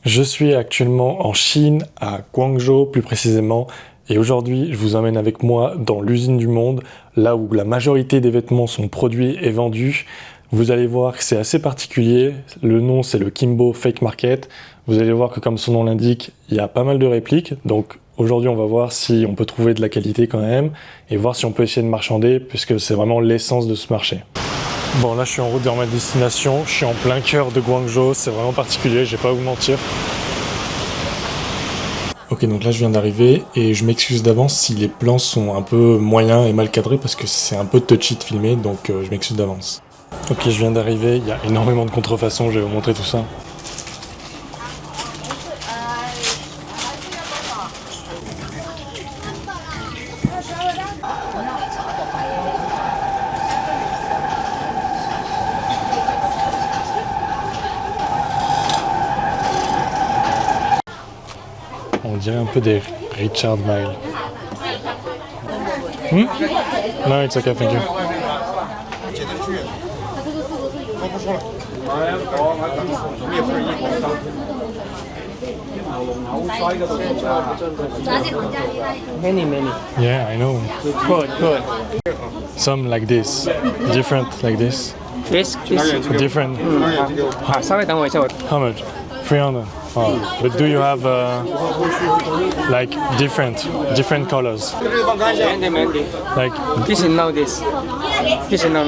Je suis actuellement en Chine, à Guangzhou plus précisément, et aujourd'hui je vous emmène avec moi dans l'usine du monde, là où la majorité des vêtements sont produits et vendus. Vous allez voir que c'est assez particulier, le nom c'est le Kimbo Fake Market. Vous allez voir que comme son nom l'indique, il y a pas mal de répliques, donc aujourd'hui on va voir si on peut trouver de la qualité quand même, et voir si on peut essayer de marchander, puisque c'est vraiment l'essence de ce marché. Bon, là je suis en route vers ma destination, je suis en plein cœur de Guangzhou, c'est vraiment particulier, je vais pas vous mentir. Ok, donc là je viens d'arriver et je m'excuse d'avance si les plans sont un peu moyens et mal cadrés parce que c'est un peu touchy de filmer, donc je m'excuse d'avance. Ok, je viens d'arriver, il y a énormément de contrefaçons, je vais vous montrer tout ça. On dirait un peu des Richard Mille. No, it's okay, thank you. Many. Yeah, I know. Good. Some like this, different like this, This. different. 好，稍微等我一下，我 How much? 300. Oh. But do you have like different colors? Mandy. Like This is now this. This is now.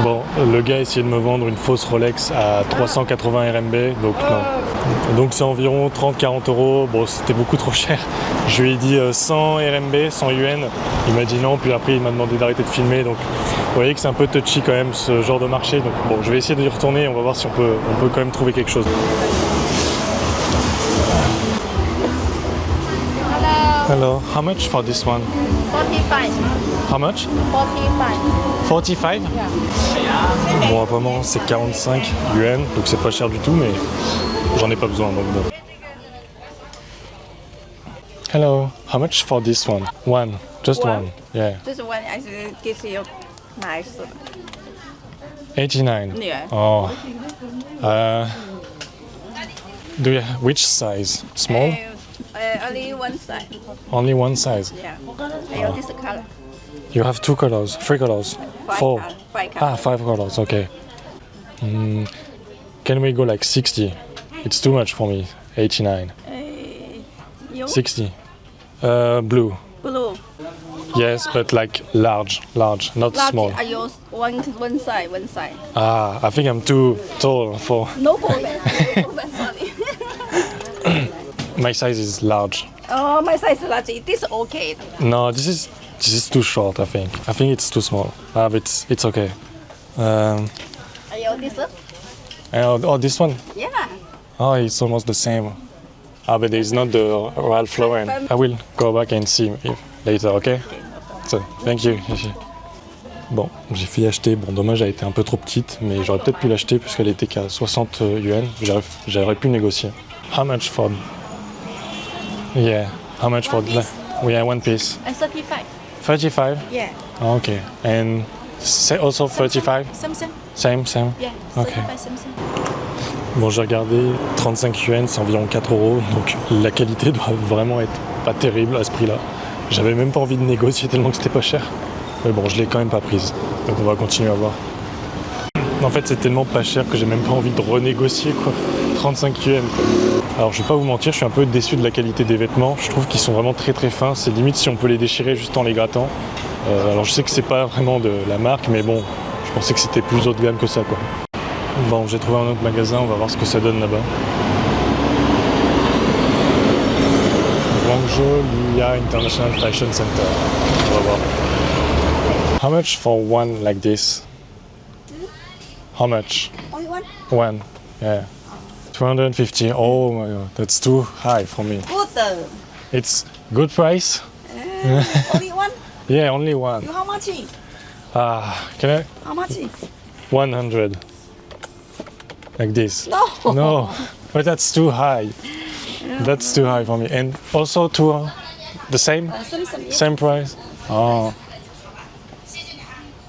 bon, le gars essayait de me vendre une fausse Rolex à 380 RMB, donc non. Donc c'est environ 30-40 euros. Bon, c'était beaucoup trop cher. Je lui ai dit 100 RMB, 100 yuan. Il m'a dit non, puis après il m'a demandé d'arrêter de filmer. Donc vous voyez que c'est un peu touchy quand même ce genre de marché. Donc bon, je vais essayer d'y retourner. On va voir si on peut quand même trouver quelque chose. Hello, how much for this one? 45. How much? 45. 45? Bon, apparemment c'est 45 yuan, donc c'est pas cher du tout, mais j'en ai pas besoin, donc bon. Hello, how much for this one? One, just one. Yeah. This one I should give you nice. 89. Yeah. Oh. Do you which size? Small? Only one side. Only one size. Yeah. I use this color. You have two colors, three colors, four. Five Ah, color. 5 colors. Okay. Can we go like 60? It's too much for me. 89. You 60. Blue. blue. Yes, but like large, not Large. small. I use one side. Ah, I think I'm too tall for. No problem. No problem. Sorry. My size is large. Oh, my size is large. This is okay. No, this is too short. I think it's too small. Ah, but it's okay. I use this one. Oh, this one. Yeah. Oh, it's almost the same. Ah, but it's not the Ralph Lauren. I will go back and see if later, okay? So, thank you. Bon, j'ai failli acheter. Bon, dommage, elle était un peu trop petite, mais j'aurais peut-être pu l'acheter puisqu'elle était qu'à 60 yuan. J'aurais pu négocier. How much for? Yeah, how much for? Yeah, one piece. 35. 35? Yeah. Oh, okay. And also 35? Same. Same? Yeah. Okay. 35 same. Bon, j'ai regardé 35 yuan, c'est environ 4 euros, donc la qualité doit vraiment être pas terrible à ce prix-là. J'avais même pas envie de négocier tellement que c'était pas cher. Mais bon, je l'ai quand même pas prise, donc on va continuer à voir. En fait, c'est tellement pas cher que j'ai même pas envie de renégocier, quoi. 35 yuan, quoi. Alors, je vais pas vous mentir, je suis un peu déçu de la qualité des vêtements. Je trouve qu'ils sont vraiment très fins. C'est limite si on peut les déchirer juste en les grattant. Alors, je sais que c'est pas vraiment de la marque, mais bon, je pensais que c'était plus haut de gamme que ça, quoi. Bon, j'ai trouvé un autre magasin, on va voir ce que ça donne là-bas. Guangzhou Liya International Fashion Center. On va voir. How much for one like this? How much? Only one? One. Yeah. 250. Oh my god, that's too high for me. Good. It's good price? Only one? Yeah, only one. You how much? Can I? How much? 100. Like this. No. No, but that's too high. That's too high for me. And also the same? Some. Yeah. Same price? Oh.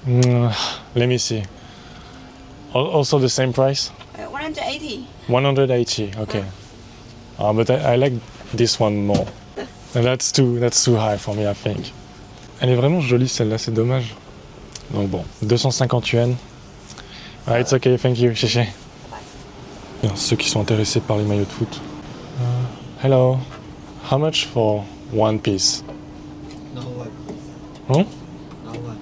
Let me see. Also the same price? 180. 180, okay. But I like this one more. And that's too high for me, I think. Elle est vraiment jolie celle-là, c'est dommage. Donc bon, 250 yuan. Ah, it's okay, thank you, chéché. Bien, ceux qui sont intéressés par les maillots de foot. Hello, how much for one piece? No one. Hmm? No one.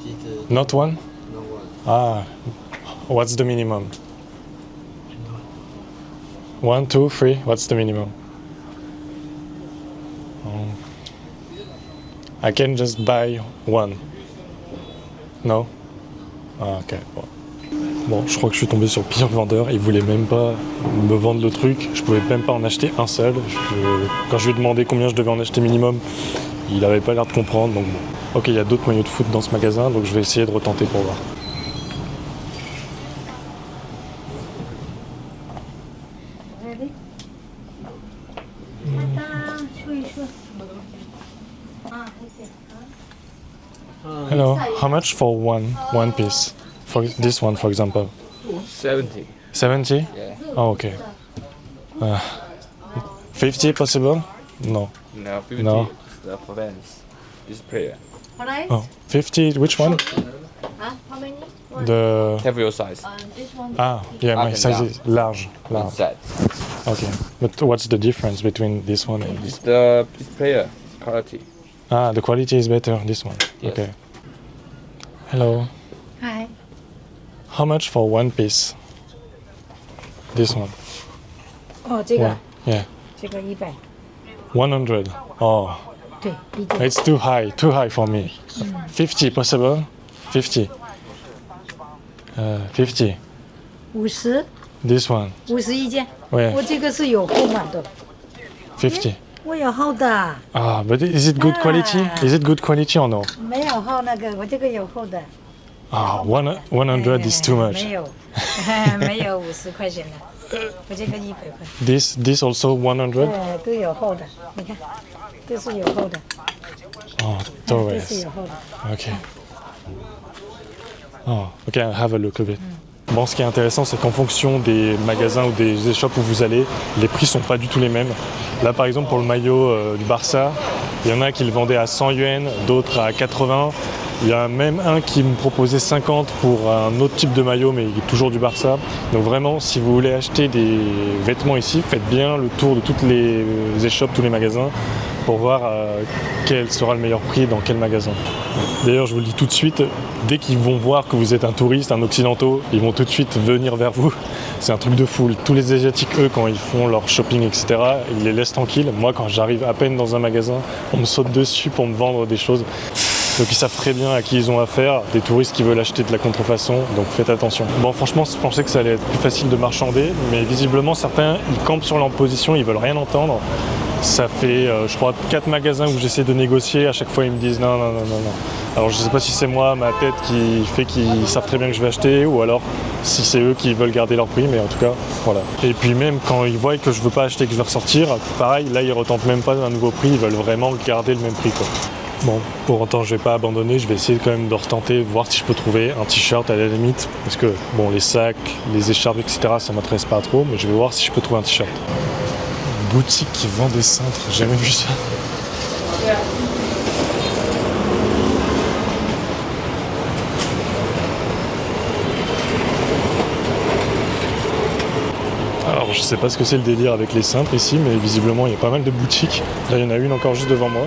It's, Not one? no one. Ah, what's the minimum? 1, 2, 3, what's the minimum? I can just buy one. No? Ah, ok. Bon, je crois que je suis tombé sur le pire vendeur. Il voulait même pas me vendre le truc. Je pouvais même pas en acheter un seul. Quand je lui ai demandé combien je devais en acheter minimum, il avait pas l'air de comprendre. Donc bon. Ok, il y a d'autres maillots de foot dans ce magasin, donc je vais essayer de retenter pour voir. Hello, how much for one piece? For this one, for example. 70. 70? Yeah. Oh, okay. 50 possible? No. No, 50. No. The fans. This player. Price? Oh, 50, which one? Huh? How many? The... Have your size. This one. Ah, yeah, my Up and size down. is large. Inside. Okay. But what's the difference between this one and this? This player quality. Ah, the quality is better, this one. Yes. Okay. Hello. Hi. How much for one piece? This one. 哦，这个 One. Yeah. 这个100， 100. Oh, 对，比较 it's too high for me. 50 possible? 50. 50. 50， This one. 50一件。 Yeah. 我这个是有厚码的， 50. 我有厚的， Ah, but is it good quality? Is it good quality or no? 没有厚那个，我这个有厚的。 Ah, 100 is too much. 没有，没有50块钱的，我这个100块。 This also 100? 对，都有厚的，你看，都是有厚的， Oh, 都是 Torres. 有厚的。 Ok. Oh, ok, I'll have a look a bit. Bon, ce qui est intéressant, c'est qu'en fonction des magasins ou des échoppes où vous allez, les prix sont pas du tout les mêmes. Là, par exemple, pour le maillot du Barça, il y en a qui le vendaient à 100 yuan, d'autres à 80. Il y a même un qui me proposait 50 pour un autre type de maillot, mais il est toujours du Barça. Donc vraiment, si vous voulez acheter des vêtements ici, faites bien le tour de toutes les échoppes, tous les magasins, pour voir quel sera le meilleur prix dans quel magasin. D'ailleurs, je vous le dis tout de suite, dès qu'ils vont voir que vous êtes un touriste, un occidentaux, ils vont tout de suite venir vers vous. C'est un truc de fou. Tous les Asiatiques, eux, quand ils font leur shopping, etc., ils les laissent tranquilles. Moi, quand j'arrive à peine dans un magasin, on me saute dessus pour me vendre des choses. Donc ils savent très bien à qui ils ont affaire, des touristes qui veulent acheter de la contrefaçon, donc faites attention. Bon, franchement, je pensais que ça allait être plus facile de marchander, mais visiblement certains, ils campent sur leur position, ils veulent rien entendre. Ça fait, je crois, 4 magasins où j'essaie de négocier, à chaque fois ils me disent non. Alors je sais pas si c'est moi, ma tête qui fait qu'ils savent très bien que je vais acheter, ou alors si c'est eux qui veulent garder leur prix, mais en tout cas, voilà. Et puis même quand ils voient que je veux pas acheter, que je vais ressortir, pareil, là ils retentent même pas un nouveau prix, ils veulent vraiment garder le même prix, quoi. Bon, pour autant je vais pas abandonner, je vais essayer quand même de retenter, voir si je peux trouver un t-shirt à la limite, parce que bon, les sacs, les écharpes, etc., ça m'intéresse pas trop, mais je vais voir si je peux trouver un t-shirt. Boutique qui vend des cintres, j'ai jamais vu ça. Alors je sais pas ce que c'est le délire avec les cintres ici, mais visiblement il y a pas mal de boutiques. Là il y en a une encore juste devant moi.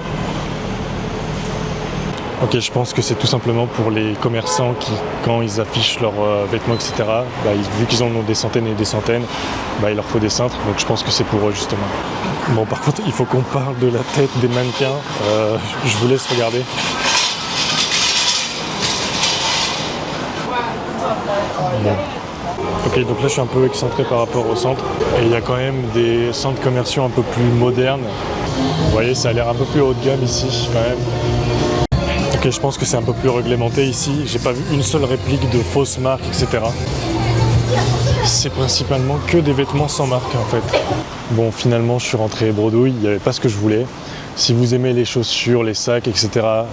Ok, je pense que c'est tout simplement pour les commerçants qui, quand ils affichent leurs vêtements, etc., vu qu'ils en ont des centaines et des centaines, il leur faut des cintres, donc je pense que c'est pour eux justement. Bon, par contre, il faut qu'on parle de la tête des mannequins. Je vous laisse regarder. Bon. Ok, donc là je suis un peu excentré par rapport au centre, et il y a quand même des centres commerciaux un peu plus modernes. Vous voyez, ça a l'air un peu plus haut de gamme ici quand même. Ok, je pense que c'est un peu plus réglementé ici. J'ai pas vu une seule réplique de fausses marques, etc. C'est principalement que des vêtements sans marque en fait. Bon, finalement, je suis rentré bredouille, il n'y avait pas ce que je voulais. Si vous aimez les chaussures, les sacs, etc.,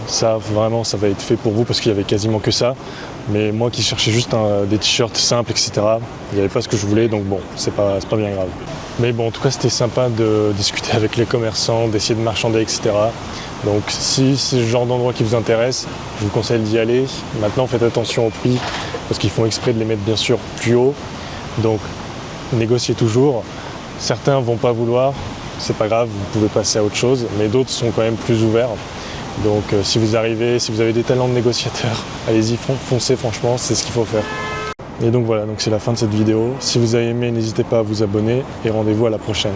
ça vraiment ça va être fait pour vous parce qu'il y avait quasiment que ça. Mais moi qui cherchais juste des t-shirts simples, etc., il n'y avait pas ce que je voulais, donc bon, c'est pas bien grave. Mais bon, en tout cas, c'était sympa de discuter avec les commerçants, d'essayer de marchander, etc. Donc si c'est le genre d'endroit qui vous intéresse, je vous conseille d'y aller. Maintenant, faites attention au prix parce qu'ils font exprès de les mettre bien sûr plus haut. Donc négociez toujours. Certains vont pas vouloir, c'est pas grave, vous pouvez passer à autre chose, mais d'autres sont quand même plus ouverts. Donc si vous arrivez, si vous avez des talents de négociateur, allez-y, foncez, franchement, c'est ce qu'il faut faire. Et donc voilà, donc c'est la fin de cette vidéo. Si vous avez aimé, n'hésitez pas à vous abonner et rendez-vous à la prochaine.